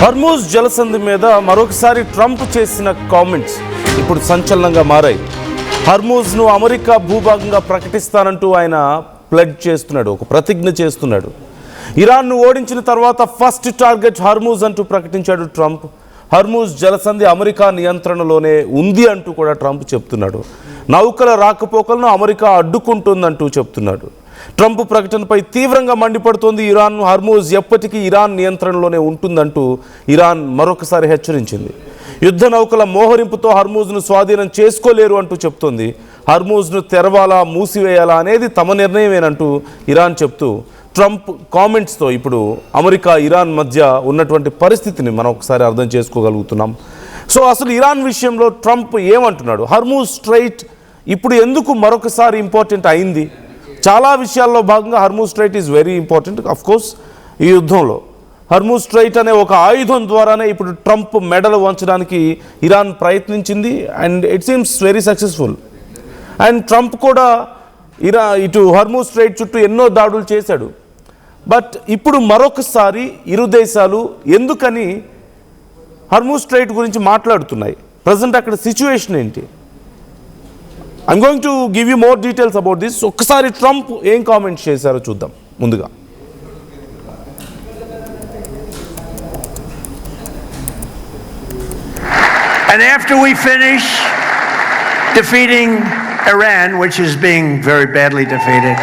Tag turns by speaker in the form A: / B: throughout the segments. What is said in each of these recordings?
A: Hormuz జలసంధి మీద మరొకసారి ట్రంప్ చేసిన కామెంట్స్ ఇప్పుడు సంచలనంగా మారాయి. హర్మూజ్ను అమెరికా భూభాగంగా ప్రకటిస్తానంటూ ఆయన ప్లెడ్జ్ చేస్తున్నాడు, ఒక ప్రతిజ్ఞ చేస్తున్నాడు. ఇరాన్ను ఓడించిన తర్వాత ఫస్ట్ టార్గెట్ హర్మూజ్ అంటూ ప్రకటించాడు ట్రంప్. హర్మూజ్ జలసంధి అమెరికా నియంత్రణలోనే ఉంది అంటూ కూడా ట్రంప్ చెప్తున్నాడు. నౌకల రాకపోకలను అమెరికా అడ్డుకుంటుందంటూ చెప్తున్నాడు. ట్రంప్ ప్రకటనపై తీవ్రంగా మండిపడుతోంది ఇరాన్. హర్మూజ్ ఎప్పటికీ ఇరాన్ నియంత్రణలోనే ఉంటుందంటూ ఇరాన్ మరొకసారి హెచ్చరించింది. యుద్ధ నౌకల మోహరింపుతో హర్మూజ్ను స్వాధీనం చేసుకోలేరు అంటూ చెప్తోంది. హర్మూజ్ను తెరవాలా మూసివేయాలా అనేది తమ నిర్ణయమేనంటూ ఇరాన్ చెప్తూ ట్రంప్ కామెంట్స్తో ఇప్పుడు అమెరికా ఇరాన్ మధ్య ఉన్నటువంటి పరిస్థితిని మనం ఒకసారి అర్థం చేసుకోగలుగుతున్నాం. సో అసలు ఇరాన్ విషయంలో ట్రంప్ ఏమంటున్నాడు? హర్మూజ్ స్ట్రైట్ ఇప్పుడు ఎందుకు మరొకసారి ఇంపార్టెంట్ అయింది? చాలా విషయాల్లో భాగంగా Hormuz straight is very important. Of course ఈ యుద్ధంలో హర్మూజ్ స్ట్రైట్ అనే ఒక ఆయుధం ద్వారానే ఇప్పుడు ట్రంప్ మెడలు వంచడానికి ఇరాన్ ప్రయత్నించింది and it seems very successful. And Trump కూడా ఇటు హర్మూజ్ స్ట్రైట్ చుట్టూ ఎన్నో దాడులు చేశాడు. బట్ ఇప్పుడు మరొకసారి ఇరు దేశాలు ఎందుకని హర్మూజ్ స్ట్రైట్ గురించి మాట్లాడుతున్నాయి? ప్రజెంట్ అక్కడ సిచ్యువేషన్ ఏంటి? I'm going to give you more details about this. ఒక్కసారి ట్రంప్ ఏం కామెంట్స్ చేశారో చూద్దాం. ముందుగా
B: And after we finish defeating Iran, which is being very badly defeated,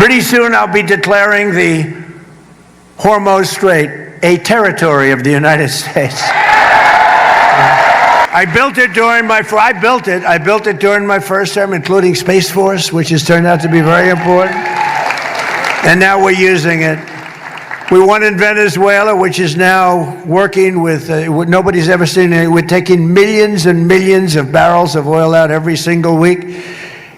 B: pretty soon I'll be declaring the Hormuz Strait a territory of the United States. I built it during my first term, including Space Force, which has turned out to be very important. And now we're using it. We won in Venezuela, which is now working with what nobody's ever seen. We're taking millions and millions of barrels of oil out every single week.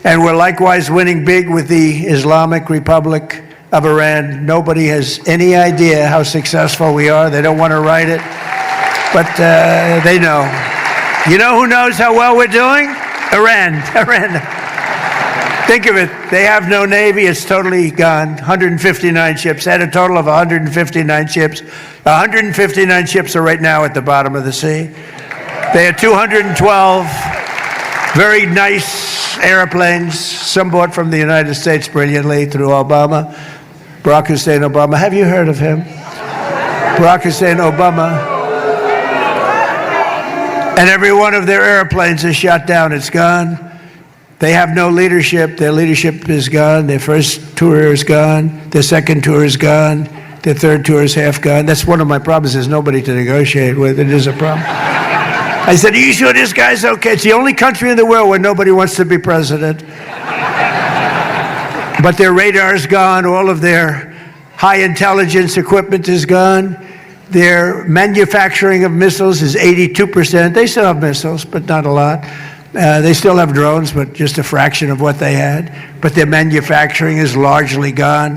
B: And we're likewise winning big with the Islamic Republic of Iran. Nobody has any idea how successful we are. They don't want to write it, but they know. You know who knows how well we're doing? Iran. Think of it. They have no navy. It's totally gone. 159 ships. They had a total of 159 ships. 159 ships are right now at the bottom of the sea. They had 212 very nice airplanes, some bought from the United States brilliantly through Obama. Barack Hussein Obama. Have you heard of him? Barack Hussein Obama. And every one of their airplanes is shot down. It's gone. They have no leadership. Their leadership is gone. Their first tour is gone. Their second tour is gone. Their third tour is half gone. That's one of my problems. There's nobody to negotiate with. It is a problem. I said, are you sure this guy's okay? It's the only country in the world where nobody wants to be president. But their radar's gone. All of their high intelligence equipment is gone. Their manufacturing of missiles is 82%. They still have missiles, but not a lot. They still have drones, but just a fraction of what they had. But their manufacturing is largely gone.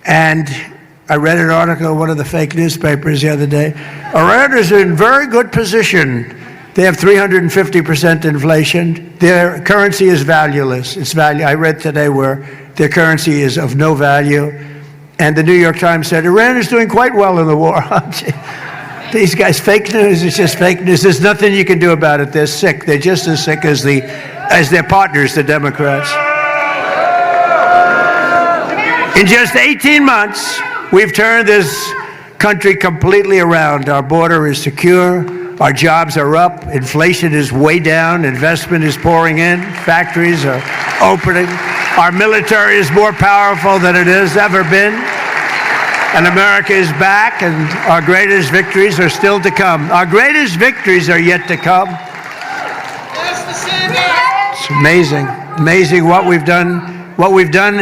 B: And I read an article in one of the fake newspapers the other day. Iran is in very good position. They have 350% inflation. Their currency is valueless. I read today where their currency is of no value. And the New York Times said, Iran is doing quite well in the war. These guys, fake news, it's just fake news. There's nothing you can do about it. They're sick. They're just as sick as their partners, the Democrats. In just 18 months, we've turned this country completely around. Our border is secure. Our jobs are up. Inflation is way down. Investment is pouring in. Factories are opening. Our military is more powerful than it has ever been. And America is back, and our greatest victories are still to come. Our greatest victories are yet to come. It's amazing what we've done.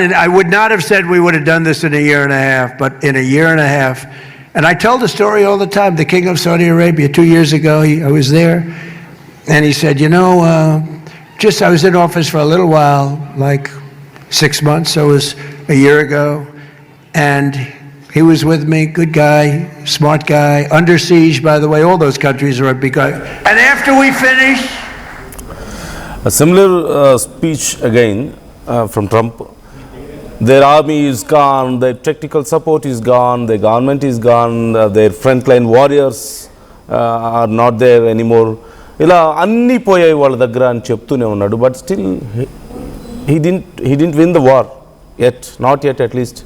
B: And I would not have said we would have done this in a year and a half, but in a year and a half. And I tell the story all the time. The King of Saudi Arabia, 2 years ago, I was there, and he said, you know, I was in office for a little while, like 6 months, so it was a year ago, and he was with me, good guy, smart guy, under siege, by the way. All those countries are a big guy. And after we finish...
A: A similar speech again from Trump. their army is gone, their technical support is gone, their government is gone, their frontline warriors are not there anymore. ఇలా అన్నీ పోయాయి వాళ్ళ దగ్గర అని చెప్తూనే ఉన్నాడు. But still he didn't win the war yet, not yet at least.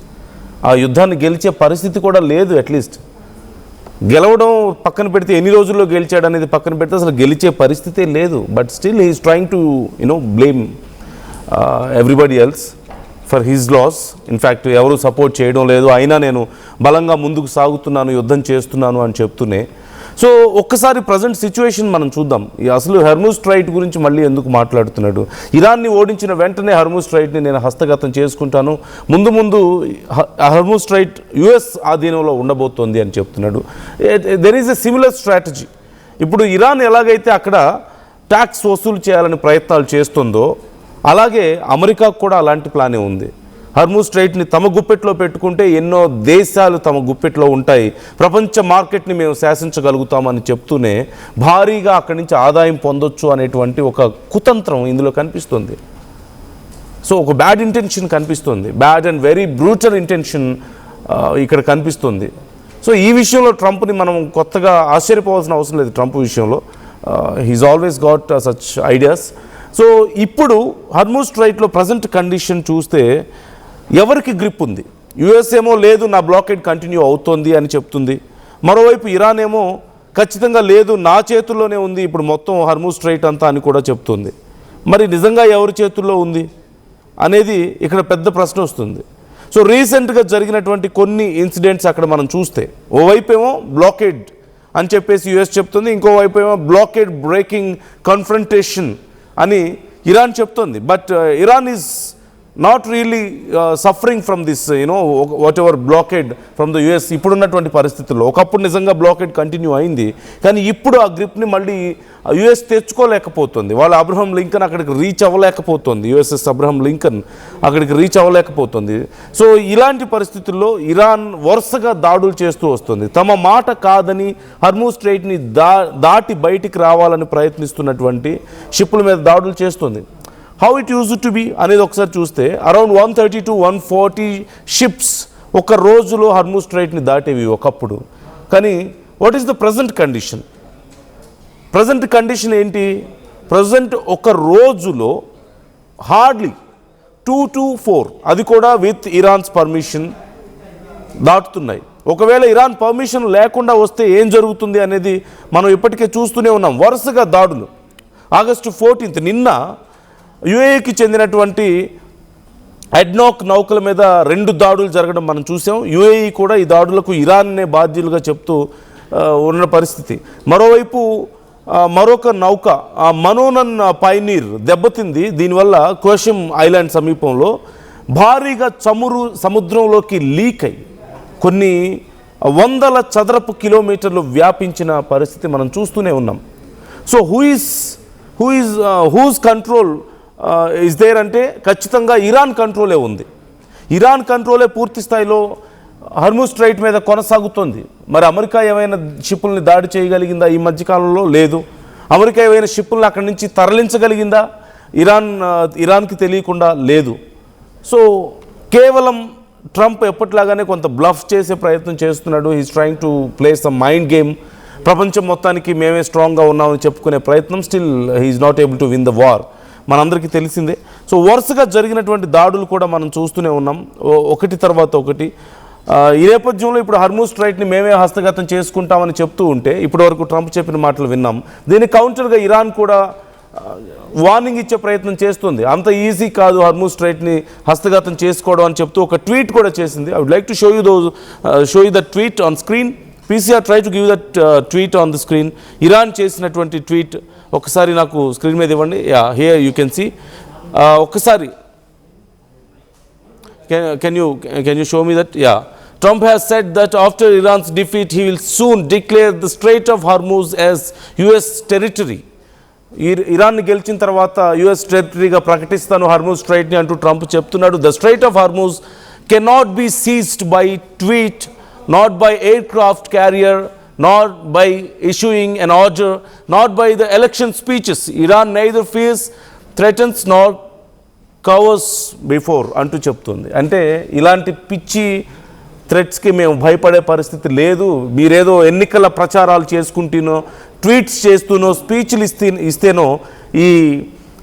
A: ఆ యుద్ధాన్ని గెలిచే పరిస్థితి కూడా లేదు. అట్లీస్ట్ గెలవడం పక్కన పెడితే ఎన్ని రోజుల్లో గెలిచాడు అనేది పక్కన పెడితే అసలు గెలిచే పరిస్థితే లేదు. But still he is trying to blame everybody else for his loss. In fact ఎవరు సపోర్ట్ చేయడం లేదు, అయినా నేను బలంగా ముందుకు సాగుతున్నాను, యుద్ధం చేస్తున్నాను అని చెప్తూనే. సో ఒక్కసారి ప్రజెంట్ సిచ్యువేషన్ మనం చూద్దాం. అసలు హర్మూజ్ స్ట్రైట్ గురించి మళ్ళీ ఎందుకు మాట్లాడుతున్నాడు? ఇరాన్ని ఓడించిన వెంటనే హర్మూజ్ స్ట్రైట్ని నేను హస్తగతం చేసుకుంటాను, ముందు హర్మూజ్ స్ట్రైట్ యుఎస్ ఆధీనంలో ఉండబోతోంది అని చెప్తున్నాడు. There is a similar strategy. ఇప్పుడు ఇరాన్ ఎలాగైతే అక్కడ ట్యాక్స్ వసూలు చేయాలని ప్రయత్నాలు చేస్తుందో అలాగే అమెరికాకు కూడా అలాంటి ప్లానే ఉంది. హర్మూజ్ స్ట్రైట్ని తమ గుప్పెట్లో పెట్టుకుంటే ఎన్నో దేశాలు తమ గుప్పెట్లో ఉంటాయి, ప్రపంచ మార్కెట్ని మేము శాసించగలుగుతామని చెప్తూనే భారీగా అక్కడి నుంచి ఆదాయం పొందొచ్చు అనేటువంటి ఒక కుతంత్రం ఇందులో కనిపిస్తుంది. సో ఒక బ్యాడ్ ఇంటెన్షన్ కనిపిస్తుంది, bad and very brutal intention ఇక్కడ కనిపిస్తుంది. సో ఈ విషయంలో ట్రంప్ని మనం కొత్తగా ఆశ్చర్యపోవాల్సిన అవసరం లేదు. ట్రంప్ విషయంలో he's always got such ideas. So ఇప్పుడు హర్మూజ్ స్ట్రైట్లో ప్రజెంట్ కండిషన్ చూస్తే ఎవరికి గ్రిప్ ఉంది? యుఎస్ ఏమో లేదు, నా బ్లాకేడ్ కంటిన్యూ అవుతోంది అని చెప్తుంది. మరోవైపు ఇరాన్ ఏమో ఖచ్చితంగా లేదు, నా చేతుల్లోనే ఉంది ఇప్పుడు మొత్తం హర్మూజ్ స్ట్రైట్ అంతా అని కూడా చెప్తుంది. మరి నిజంగా ఎవరి చేతుల్లో ఉంది అనేది ఇక్కడ పెద్ద ప్రశ్న వస్తుంది. సో రీసెంట్గా జరిగినటువంటి కొన్ని ఇన్సిడెంట్స్ అక్కడ మనం చూస్తే ఓవైపు ఏమో బ్లాకేడ్ అని చెప్పేసి యుఎస్ చెప్తుంది, ఇంకోవైపు ఏమో బ్లాకేడ్ బ్రేకింగ్ కన్ఫ్రంటేషన్ అని ఇరాన్ చెప్తుంది. But Iran is not really suffering from this what ever blockade from the US ఇప్పుడున్నటువంటి పరిస్థితుల్లో. ఒకప్పుడు నిజంగా బ్లాకేడ్ కంటిన్యూ అయింది, కానీ ఇప్పుడు ఆ గ్రిప్ని మళ్ళీ యుఎస్ తెచ్చుకోలేకపోతుంది. వాళ్ళ అబ్రహం లింకన్ అక్కడికి రీచ్ అవ్వలేకపోతుంది, యుఎస్ఎస్ అబ్రహం లింకన్ అక్కడికి రీచ్ అవ్వలేకపోతుంది. సో ఇలాంటి పరిస్థితుల్లో ఇరాన్ వరుసగా దాడులు చేస్తూ వస్తుంది. తమ మాట కాదని హర్మూజ్ స్ట్రైట్ని దాటి బయటికి రావాలని ప్రయత్నిస్తున్నటువంటి షిప్పుల మీద దాడులు చేస్తుంది. How it use to be అనేది ఒకసారి చూస్తే అరౌండ్ 130 to 140 షిప్స్ ఒక రోజులో హర్మూజ్ స్ట్రైట్ని దాటేవి ఒకప్పుడు. కానీ what is the present condition? Present condition ఏంటి? ప్రజెంట్ ఒక రోజులో హార్డ్లీ 2 to 4, అది కూడా విత్ ఇరాన్స్ పర్మిషన్ దాటుతున్నాయి. ఒకవేళ ఇరాన్ పర్మిషన్ లేకుండా వస్తే ఏం జరుగుతుంది అనేది మనం ఇప్పటికే చూస్తూనే ఉన్నాం. వరుసగా దాడులు. ఆగస్టు 14th నిన్న యుఏఈకి చెందినటువంటి అడ్నాక్ నౌకల మీద 2 దాడులు జరగడం మనం చూసాం. యుఏఈ కూడా ఈ దాడులకు ఇరాన్నే బాధ్యులుగా చెప్తూ ఉన్న పరిస్థితి. మరోవైపు మరొక నౌక మనోనన్ పైనీర్ దెబ్బతింది. దీనివల్ల కోషం ఐలాండ్ సమీపంలో భారీగా చమురు సముద్రంలోకి లీక్ అయి కొన్ని వందల చదరపు కిలోమీటర్లు వ్యాపించిన పరిస్థితి మనం చూస్తూనే ఉన్నాం. So whose control is there అంటే ఖచ్చితంగా ఇరాన్ కంట్రోలే ఉంది. ఇరాన్ కంట్రోలే పూర్తి స్థాయిలో హర్మూజ్ స్ట్రైట్ మీద కొనసాగుతుంది. మరి అమెరికా ఏమైనా షిప్పుల్ని దాడి చేయగలిగిందా ఈ మధ్యకాలంలో? లేదు. అమెరికా ఏమైనా షిప్పుల్ని అక్కడి నుంచి తరలించగలిగిందా ఇరాన్కి తెలియకుండా? లేదు. సో కేవలం ట్రంప్ ఎప్పటిలాగానే కొంత బ్లఫ్ చేసే ప్రయత్నం చేస్తున్నాడు. He's trying to play some mind game. ప్రపంచం మొత్తానికి మేమే స్ట్రాంగ్గా ఉన్నామని చెప్పుకునే ప్రయత్నం. Still he is not able to win the war, మనందరికీ తెలిసిందే. సో వరుసగా జరిగినటువంటి దాడులు కూడా మనం చూస్తూనే ఉన్నాం, ఒకటి తర్వాత ఒకటి. ఈ నేపథ్యంలో ఇప్పుడు హర్మూజ్ స్ట్రైట్ని మేమే హస్తగతం చేసుకుంటామని చెప్తూ ఉంటే ఇప్పటి వరకు ట్రంప్ చెప్పిన మాటలు విన్నాం. దీనికి కౌంటర్గా ఇరాన్ కూడా వార్నింగ్ ఇచ్చే ప్రయత్నం చేస్తుంది. అంత ఈజీ కాదు హర్మూజ్ స్ట్రైట్ని హస్తగతం చేసుకోవడం అని చెప్తూ ఒక ట్వీట్ కూడా చేసింది. I would like to show you that tweet on screen. PCR try to give that tweet on the screen. Iran చేసినటువంటి ట్వీట్ ఒకసారి నాకు స్క్రీన్ మీద ఇవ్వండి. Yeah, here you can see. ఒక్కసారి can you show me that? Yeah. Trump has said that after Iran's defeat he will soon declare the Strait of Hormuz as US territory. ఇరాన్ని గెలిచిన తర్వాత US టెరిటరీగా ప్రకటిస్తాను Hormuz స్ట్రైట్ని అంటూ Trump చెప్తున్నాడు. The strait of Hormuz cannot be seized by tweet, not by aircraft carrier, not by issuing an order, not by the election speeches. Iran neither fears, threatens, nor covers before అంటూ చెప్తుంది. అంటే ఇలాంటి పిచ్చి థ్రెట్స్కి మేము భయపడే పరిస్థితి లేదు. మీరేదో ఎన్నికల ప్రచారాలు చేసుకుంటూనో ట్వీట్స్ చేస్తూనో స్పీచ్లు ఇస్తేనో ఈ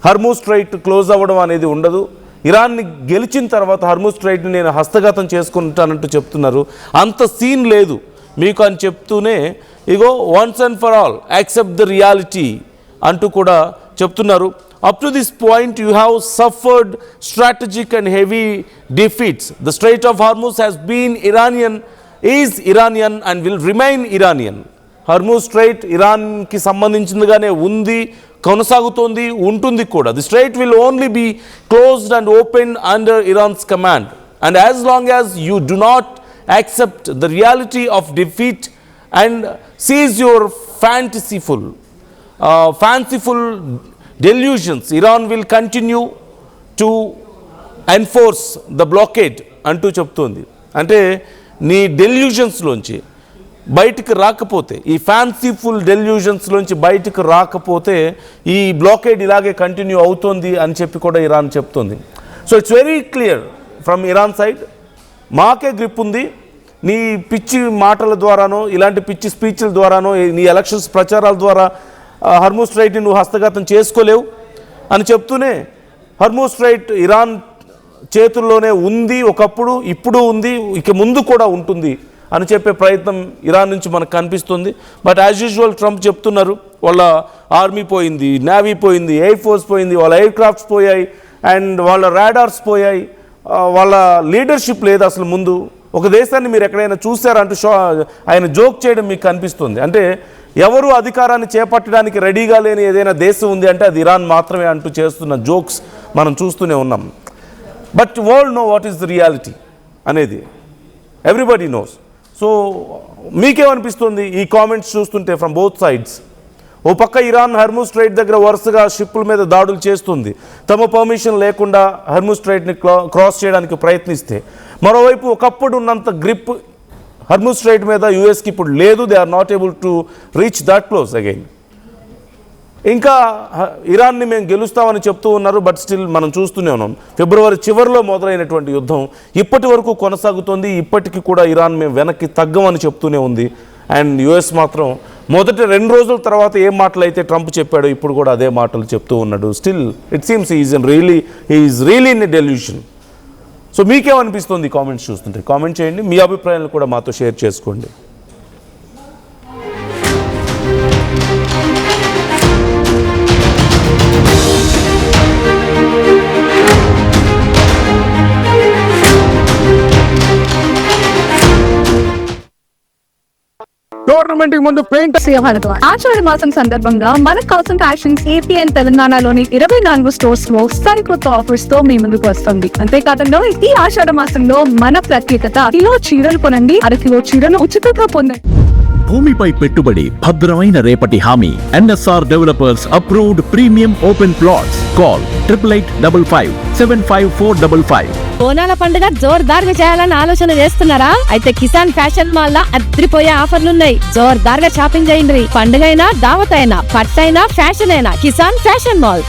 A: హర్మూజ్ స్ట్రైట్ క్లోజ్ అవ్వడం అనేది ఉండదు. ఇరాన్ని గెలిచిన తర్వాత హర్మూజ్ స్ట్రైట్ని నేను హస్తగతం చేసుకుంటానంటూ చెప్తున్నారు. అంత సీన్ లేదు మీకు అని చెప్తూనే ఇగో once and for all accept the reality అంటూ కూడా చెప్తున్నారు. Up to this point you have suffered strategic and heavy defeats. The strait of Hormuz has been is Iranian and will remain Iranian. Hormuz strait ఇరాన్కి సంబంధించిందిగానే ఉంది, కొనసాగుతోంది, ఉంటుంది కూడా. The strait will only be closed and open under Iran's command. And as long as you do not accept the reality of defeat and seize your fanciful delusions, Iran will continue to enforce the blockade అంటూ చెప్తోంది. అంటే నీ డెల్యూషన్స్లోంచి బయటికి రాకపోతే, ఈ ఫ్యాన్సీఫుల్ డెల్యూషన్స్లోంచి బయటికి రాకపోతే ఈ బ్లాకేడ్ ఇలాగే కంటిన్యూ అవుతోంది అని చెప్పి కూడా ఇరాన్ చెప్తోంది. So it's very clear from Iran side, మాకే గ్రిప్ ఉంది, నీ పిచ్చి మాటల ద్వారానో ఇలాంటి పిచ్చి స్పీచ్ల ద్వారానో నీ ఎలక్షన్స్ ప్రచారాల ద్వారా హర్మూజ్ స్ట్రైట్ని నువ్వు హస్తగతం చేసుకోలేవు అని చెప్తూనే హర్మూజ్ స్ట్రైట్ ఇరాన్ చేతుల్లోనే ఉంది ఒకప్పుడు, ఇప్పుడు ఉంది, ఇక ముందు కూడా ఉంటుంది అని చెప్పే ప్రయత్నం ఇరాన్ నుంచి మనకు కనిపిస్తుంది. బట్ యాజ్ యూజువల్ ట్రంప్ చెప్తున్నారు వాళ్ళ ఆర్మీ పోయింది, నేవీ పోయింది, ఎయిర్ ఫోర్స్ పోయింది, వాళ్ళ ఎయిర్ క్రాఫ్ట్స్ పోయాయి అండ్ వాళ్ళ రాడార్స్ పోయాయి, వాళ్ళ లీడర్షిప్ లేదు అసలు. ముందు ఒక దేశాన్ని మీరు ఎక్కడైనా చూసారంటూ ఆయన జోక్ చేయడం మీకు కనిపిస్తుంది. అంటే ఎవరు అధికారాన్ని చేపట్టడానికి రెడీగా లేని ఏదైనా దేశం ఉంది అంటే అది ఇరాన్ మాత్రమే అంటూ చేస్తున్న జోక్స్ మనం చూస్తూనే ఉన్నాం. But world know what is the reality అనేది, ఎవ్రీబడి నోస్. సో మీకేమనిపిస్తుంది ఈ కామెంట్స్ చూస్తుంటే ఫ్రమ్ బోత్ సైడ్స్? ఓ పక్క ఇరాన్ హర్మూజ్ స్ట్రైట్ దగ్గర వరుసగా షిప్పుల మీద దాడులు చేస్తుంది, తమ పర్మిషన్ లేకుండా హర్మూజ్ స్ట్రైట్ని క్రాస్ చేయడానికి ప్రయత్నిస్తే, మరోవైపు ఒకప్పుడు ఉన్నంత గ్రిప్ హర్మూజ్ స్ట్రైట్ మీద యూఎస్కి ఇప్పుడు లేదు. They are not able to reach that close again. ఇంకా ఇరాన్ని మేము గెలుస్తామని చెప్తూ ఉన్నారు, బట్ స్టిల్ మనం చూస్తూనే ఉన్నాం. ఫిబ్రవరి చివరిలో మొదలైనటువంటి యుద్ధం ఇప్పటి వరకు కొనసాగుతోంది. ఇప్పటికీ కూడా ఇరాన్ మేము వెనక్కి తగ్గమని చెప్తూనే ఉంది. అండ్ యుఎస్ మాత్రం మొదటి 2 రోజుల తర్వాత ఏం మాటలు అయితే ట్రంప్ చెప్పాడో ఇప్పుడు కూడా అదే మాటలు చెప్తూ ఉన్నాడు. Still it seems he is really in a delusion. So మీకేమనిపిస్తుంది కామెంట్స్ చూస్తుంటే? కామెంట్ చేయండి, మీ అభిప్రాయాలను కూడా మాతో షేర్ చేసుకోండి.
C: టోర్నమెంట్ కి ముందు పెయింట్
D: ఆషాఢ మాసం సందర్భంగా మన కోసం ఫ్యాషన్స్ ఏపీ అండ్ తెలంగాణలోని 24 స్టోర్స్ లో సరికొత్త ఆఫర్స్ తో మీ ముందుకు వస్తుంది. అంతేకాదంలో ఈ ఆషాఢ మాసంలో మన ప్రత్యేకత, కిలో చీరలు కొనండి, అరకిలో చీరను ఉచితంగా పొందండి.
E: భూమిపై పెట్టుబడి, భద్రమైన రేపటి హామీ. NSR developers approved premium open plots. Call 8855 75455.
F: బోనాల పండుగ జోర్దార్గా చేయాలని ఆలోచన చేస్తున్నారా? అయితే కిసాన్ ఫ్యాషన్ మాల్ లో అద్రిపోయే ఆఫర్లున్నాయి. జోర్దార్గా షాపింగ్ చేయండి. పండుగ అయినా, దావత్ అయినా, పట్టు అయినా, ఫ్యాషన్ అయినా కిసాన్ ఫ్యాషన్ మాల్.